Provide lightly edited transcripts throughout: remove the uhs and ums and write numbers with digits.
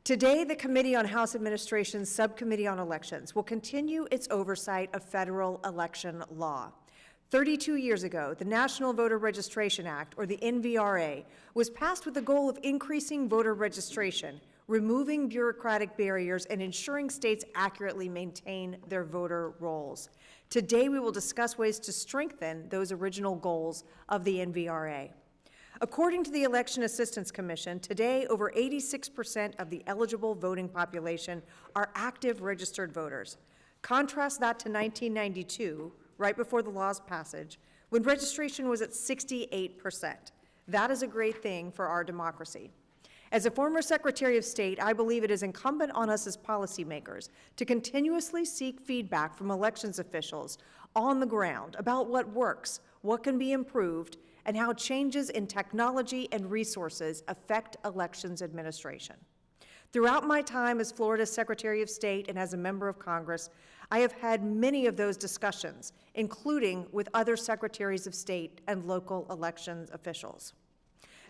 Today, the Committee on House Administration's Subcommittee on Elections will continue its oversight of federal election law. 32 years ago, the National Voter Registration Act, or the NVRA, was passed with the goal of increasing voter registration, removing bureaucratic barriers, and ensuring states accurately maintain their voter rolls. Today, we will discuss ways to strengthen those original goals of the NVRA. According to the Election Assistance Commission, today over 86% of the eligible voting population are active registered voters. Contrast that to 1992, right before the law's passage, when registration was at 68%. That is a great thing for our democracy. As a former Secretary of State, I believe it is incumbent on us as policymakers to continuously seek feedback from elections officials on the ground about what works, what can be improved, and how changes in technology and resources affect elections administration. Throughout my time as Florida's Secretary of State and as a member of Congress, I have had many of those discussions, including with other Secretaries of State and local elections officials.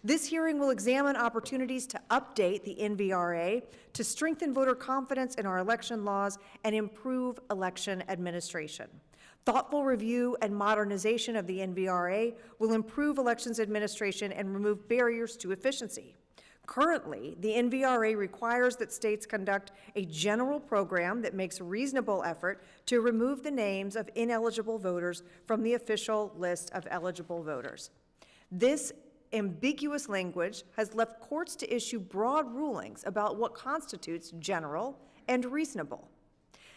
This hearing will examine opportunities to update the NVRA to strengthen voter confidence in our election laws and improve election administration. Thoughtful review and modernization of the NVRA will improve elections administration and remove barriers to efficiency. Currently, the NVRA requires that states conduct a general program that makes reasonable effort to remove the names of ineligible voters from the official list of eligible voters. This ambiguous language has left courts to issue broad rulings about what constitutes general and reasonable.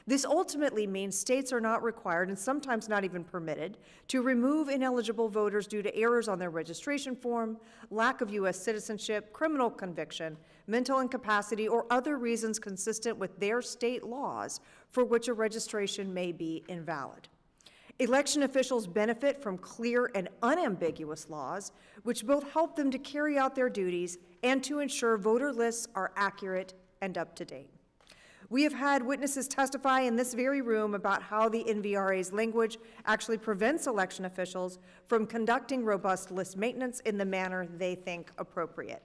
This ultimately means states are not required, and sometimes not even permitted, to remove ineligible voters due to errors on their registration form, lack of U.S. citizenship, criminal conviction, mental incapacity, or other reasons consistent with their state laws for which a registration may be invalid. Election officials benefit from clear and unambiguous laws, which both help them to carry out their duties and to ensure voter lists are accurate and up to date. We have had witnesses testify in this very room about how the NVRA's language actually prevents election officials from conducting robust list maintenance in the manner they think appropriate.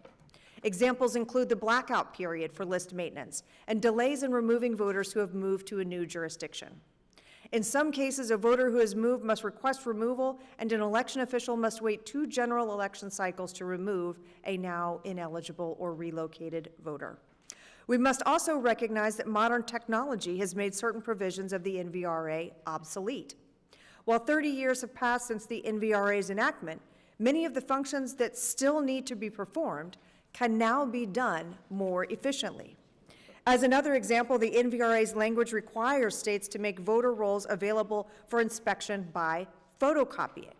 Examples include the blackout period for list maintenance and delays in removing voters who have moved to a new jurisdiction. In some cases, a voter who has moved must request removal, and an election official must wait 2 general election cycles to remove a now ineligible or relocated voter. We must also recognize that modern technology has made certain provisions of the NVRA obsolete. While 30 years have passed since the NVRA's enactment, many of the functions that still need to be performed can now be done more efficiently. As another example, the NVRA's language requires states to make voter rolls available for inspection by photocopying.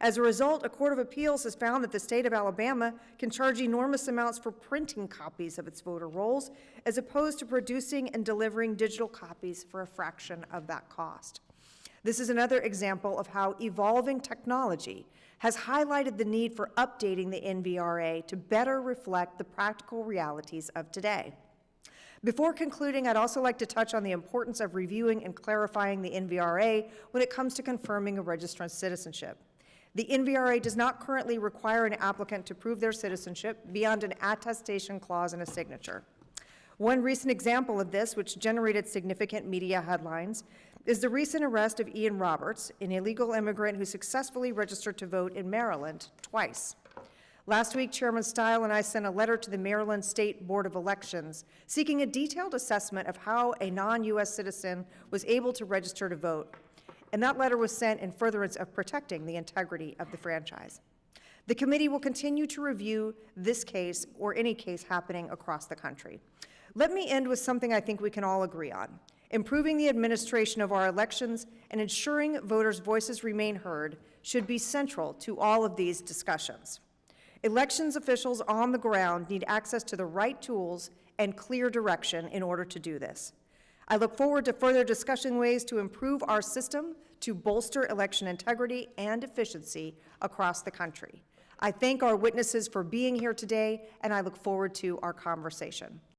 As a result, a court of appeals has found that the state of Alabama can charge enormous amounts for printing copies of its voter rolls, as opposed to producing and delivering digital copies for a fraction of that cost. This is another example of how evolving technology has highlighted the need for updating the NVRA to better reflect the practical realities of today. Before concluding, I'd also like to touch on the importance of reviewing and clarifying the NVRA when it comes to confirming a registrant's citizenship. The NVRA does not currently require an applicant to prove their citizenship beyond an attestation clause and a signature. One recent example of this, which generated significant media headlines, is the recent arrest of Ian Roberts, an illegal immigrant who successfully registered to vote in Maryland twice. Last week, Chairman Stile and I sent a letter to the Maryland State Board of Elections seeking a detailed assessment of how a non-U.S. citizen was able to register to vote. And that letter was sent in furtherance of protecting the integrity of the franchise. The committee will continue to review this case or any case happening across the country. Let me end with something I think we can all agree on. Improving the administration of our elections and ensuring voters' voices remain heard should be central to all of these discussions. Elections officials on the ground need access to the right tools and clear direction in order to do this. I look forward to further discussing ways to improve our system to bolster election integrity and efficiency across the country. I thank our witnesses for being here today, and I look forward to our conversation.